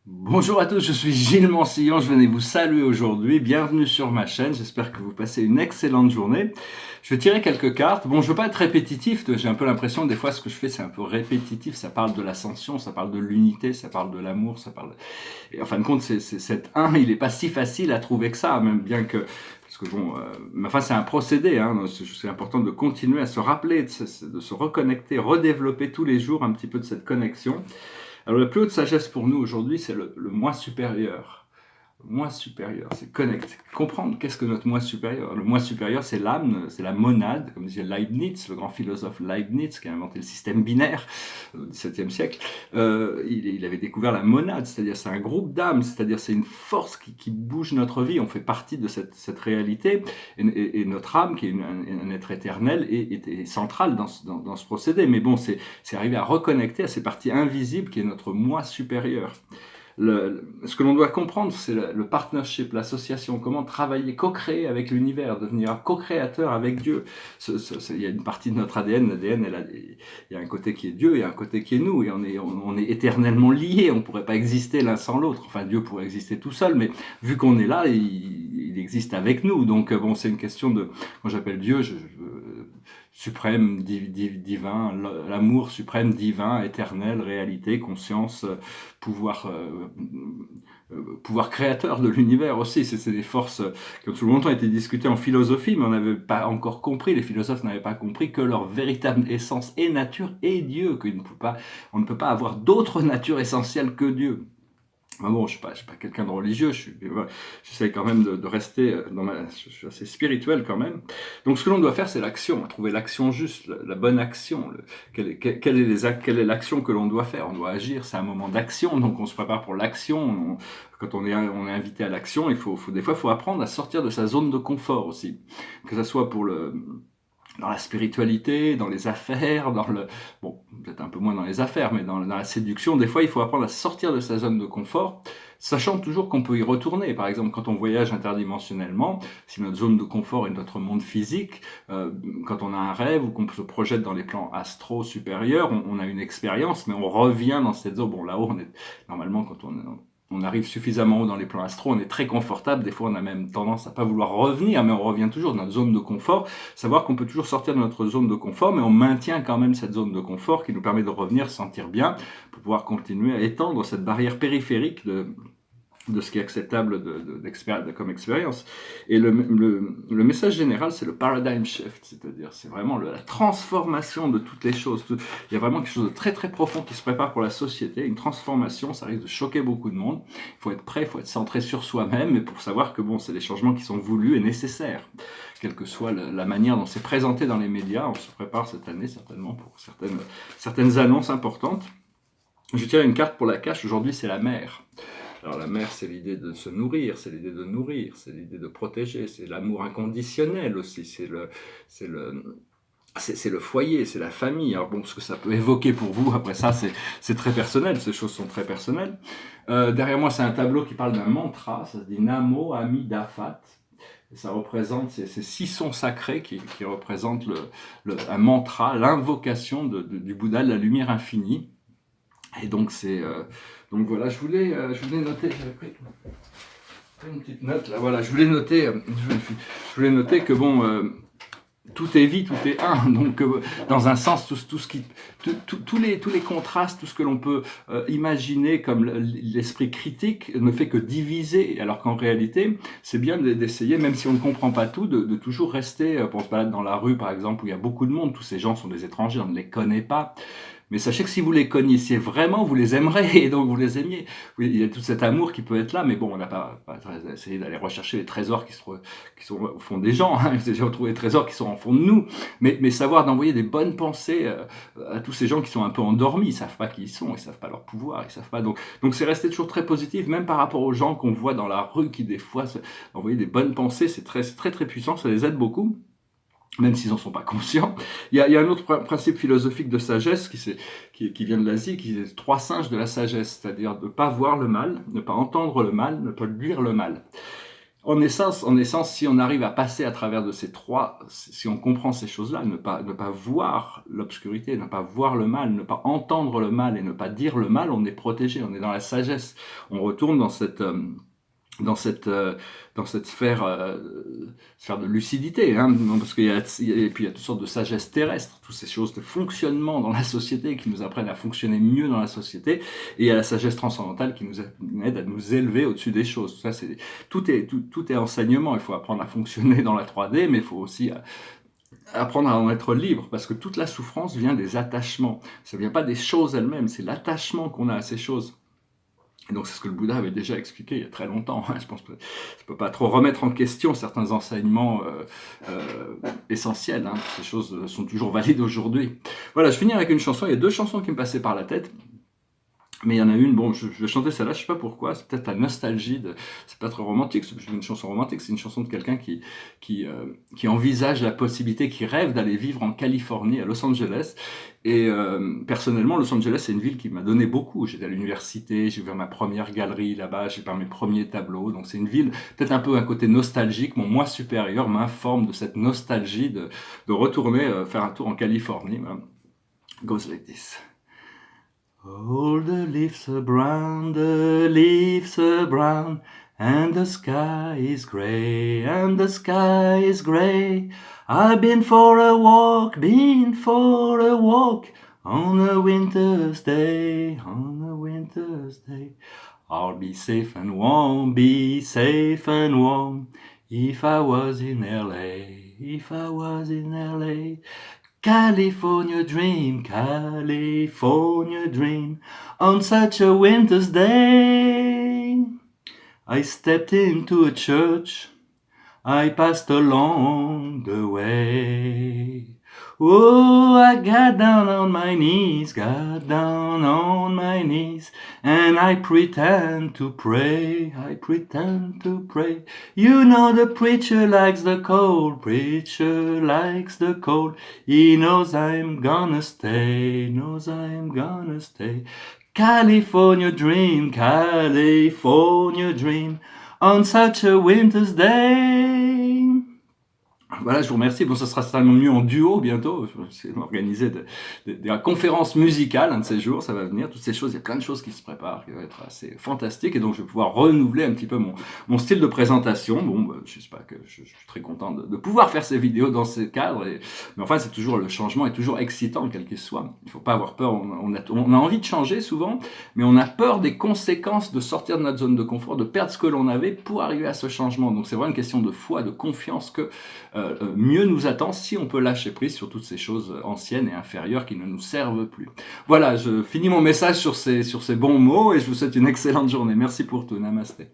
Bonjour à tous, je suis Gilles Mansillon, je venais vous saluer aujourd'hui, bienvenue sur ma chaîne, j'espère que vous passez une excellente journée. Je vais tirer quelques cartes, bon je veux pas être répétitif, j'ai un peu l'impression des fois ce que je fais c'est un peu répétitif, ça parle de l'ascension, ça parle de l'unité, ça parle de l'amour, ça parle... Et en fin de compte cet il est pas si facile à trouver que ça, même bien que... Parce que bon, mais enfin c'est un procédé, hein, c'est important de continuer à se rappeler, de se reconnecter, redévelopper tous les jours un petit peu de cette connexion. Alors la plus haute sagesse pour nous aujourd'hui, c'est le moi supérieur. Le moi supérieur, c'est comprendre qu'est-ce que notre moi supérieur. Le moi supérieur, c'est l'âme, c'est la monade, comme disait Leibniz, le grand philosophe Leibniz, qui a inventé le système binaire au XVIIe siècle. Il avait découvert la monade, c'est-à-dire c'est un groupe d'âmes, c'est-à-dire c'est une force qui bouge notre vie, on fait partie de cette réalité, et notre âme, qui est un être éternel, est centrale dans ce procédé. Mais bon, c'est arriver à reconnecter à ces parties invisibles qui est notre moi supérieur. Ce que l'on doit comprendre, c'est le partnership, l'association, comment travailler, co-créer avec l'univers, devenir un co-créateur avec Dieu. Il y a une partie de notre ADN, il y a un côté qui est Dieu, il y a un côté qui est nous, et on est éternellement liés, on ne pourrait pas exister l'un sans l'autre. Enfin, Dieu pourrait exister tout seul, mais vu qu'on est là, il existe avec nous. Donc, bon, c'est une question de... Quand j'appelle Dieu, suprême, divin, l'amour suprême, divin, éternel, réalité, conscience, pouvoir, pouvoir créateur de l'univers aussi. C'est des forces qui ont tout longtemps été discutées en philosophie, mais on n'avait pas encore compris, les philosophes n'avaient pas compris que leur véritable essence et nature est Dieu, on ne peut pas avoir d'autre nature essentielle que Dieu. Bon, je suis pas quelqu'un de religieux, j'essaie quand même de rester je suis assez spirituel quand même. Donc, ce que l'on doit faire, c'est l'action, trouver l'action juste, la bonne action. Quelle est l'action que l'on doit faire? On doit agir, c'est un moment d'action, donc on se prépare pour l'action. Quand on est invité à l'action, des fois, il faut apprendre à sortir de sa zone de confort aussi. Que ce soit dans la spiritualité, dans les affaires, bon, peut-être un peu moins dans les affaires, mais dans la séduction, des fois, il faut apprendre à sortir de sa zone de confort, sachant toujours qu'on peut y retourner. Par exemple, quand on voyage interdimensionnellement, si notre zone de confort est notre monde physique, quand on a un rêve ou qu'on se projette dans les plans astro supérieurs, on a une expérience, mais on revient dans cette zone. Bon, là-haut, normalement, quand on arrive suffisamment haut dans les plans astro, on est très confortable, des fois on a même tendance à pas vouloir revenir, mais on revient toujours dans notre zone de confort, savoir qu'on peut toujours sortir de notre zone de confort, mais on maintient quand même cette zone de confort qui nous permet de revenir, se sentir bien, pour pouvoir continuer à étendre cette barrière périphérique de ce qui est acceptable comme expérience. Et le message général, c'est le paradigm shift, c'est-à-dire c'est vraiment la transformation de toutes les choses. Il y a vraiment quelque chose de très très profond qui se prépare pour la société, une transformation, ça risque de choquer beaucoup de monde. Il faut être prêt, il faut être centré sur soi-même, mais pour savoir que bon, c'est des changements qui sont voulus et nécessaires. Quelle que soit la manière dont c'est présenté dans les médias, on se prépare cette année certainement pour certaines annonces importantes. Je tire une carte pour la cache, aujourd'hui c'est la mer. Alors la mère, c'est l'idée de se nourrir, c'est l'idée de nourrir, c'est l'idée de protéger, c'est l'amour inconditionnel aussi, c'est le foyer, c'est la famille. Alors bon, ce que ça peut évoquer pour vous, après ça, c'est très personnel, ces choses sont très personnelles. Derrière moi, c'est un tableau qui parle d'un mantra, ça se dit Namo Amida Fat. Ça représente ces 6 sons sacrés qui représentent un mantra, l'invocation du Bouddha, de la lumière infinie. Et donc donc voilà, je voulais noter, j'avais pris une petite note là, voilà, je voulais noter que bon, tout est vie, tout est un, donc dans un sens, tous les contrastes, tout ce que l'on peut imaginer comme l'esprit critique ne fait que diviser, alors qu'en réalité, c'est bien d'essayer, même si on ne comprend pas tout, de toujours rester, pour se balader dans la rue par exemple, où il y a beaucoup de monde, tous ces gens sont des étrangers, on ne les connaît pas, mais sachez que si vous les connaissiez vraiment, vous les aimerez, et donc vous les aimiez. Il y a tout cet amour qui peut être là, mais bon, on n'a pas essayé d'aller rechercher les trésors qui sont au fond des gens, hein. J'ai retrouvé les trésors qui sont au fond de nous, mais savoir d'envoyer des bonnes pensées à tous ces gens qui sont un peu endormis, ils savent pas qui ils sont, ils savent pas leur pouvoir, ils savent pas, donc c'est rester toujours très positif, même par rapport aux gens qu'on voit dans la rue, qui des fois envoyer des bonnes pensées, c'est très très très puissant, ça les aide beaucoup, même s'ils n'en sont pas conscients. Il y a un autre principe philosophique de sagesse qui vient de l'Asie, qui est 3 singes de la sagesse, c'est-à-dire de ne pas voir le mal, ne pas entendre le mal, ne pas lire le mal. En essence, si on arrive à passer à travers de ces trois, si on comprend ces choses-là, ne pas voir l'obscurité, ne pas voir le mal, ne pas entendre le mal et ne pas dire le mal, on est protégé, on est dans la sagesse. On retourne dans cette, euh, dans cette sphère de lucidité, hein, parce et puis il y a toutes sortes de sagesse terrestre, toutes ces choses de fonctionnement dans la société qui nous apprennent à fonctionner mieux dans la société, et il y a la sagesse transcendantale qui nous aide à nous élever au-dessus des choses. Ça, tout est enseignement. Il faut apprendre à fonctionner dans la 3D, mais il faut aussi apprendre à en être libre, parce que toute la souffrance vient des attachements. Ça vient pas des choses elles-mêmes, c'est l'attachement qu'on a à ces choses. Et donc c'est ce que le Bouddha avait déjà expliqué il y a très longtemps. Je pense que je ne peux pas trop remettre en question certains enseignements essentiels. Ces choses sont toujours valides aujourd'hui. Voilà, je finis avec une chanson. Il y a deux chansons qui me passaient par la tête. Mais il y en a une, bon, je vais chanter celle-là, je sais pas pourquoi, c'est peut-être la nostalgie, c'est pas très romantique, c'est une chanson romantique, c'est une chanson de quelqu'un qui envisage la possibilité, qui rêve d'aller vivre en Californie, à Los Angeles. Et personnellement, Los Angeles, c'est une ville qui m'a donné beaucoup. J'étais à l'université, j'ai ouvert ma première galerie là-bas, j'ai peint mes premiers tableaux. Donc c'est une ville, peut-être un peu un côté nostalgique. Mon moi supérieur m'informe de cette nostalgie de retourner faire un tour en Californie. Voilà. Goes like this. All the leaves are brown, the leaves are brown, and the sky is grey, and the sky is grey. I've been for a walk, on a winter's day, on a winter's day. I'll be safe and warm, if I was in LA, if I was in LA. California dream, on such a winter's day. I stepped into a church, I passed along the way. Oh, I got down on my knees, and I pretend to pray, You know the preacher likes the cold, He knows I'm gonna stay, California dream, on such a winter's day. Voilà, je vous remercie. Bon, ça sera certainement mieux en duo bientôt. Je vais essayer de m'organiser des conférences musicales un de ces jours, ça va venir. Toutes ces choses, il y a plein de choses qui se préparent, qui vont être assez fantastiques. Et donc, je vais pouvoir renouveler un petit peu mon style de présentation. Bon, bah, je sais pas que je suis très content de pouvoir faire ces vidéos dans ce cadre. Mais enfin, c'est toujours, le changement est toujours excitant, quel qu'il soit. Il faut pas avoir peur. On a envie de changer souvent, mais on a peur des conséquences de sortir de notre zone de confort, de perdre ce que l'on avait pour arriver à ce changement. Donc, c'est vraiment une question de foi, de confiance que mieux nous attend si on peut lâcher prise sur toutes ces choses anciennes et inférieures qui ne nous servent plus. Voilà, je finis mon message sur ces bons mots et je vous souhaite une excellente journée. Merci pour tout. Namasté.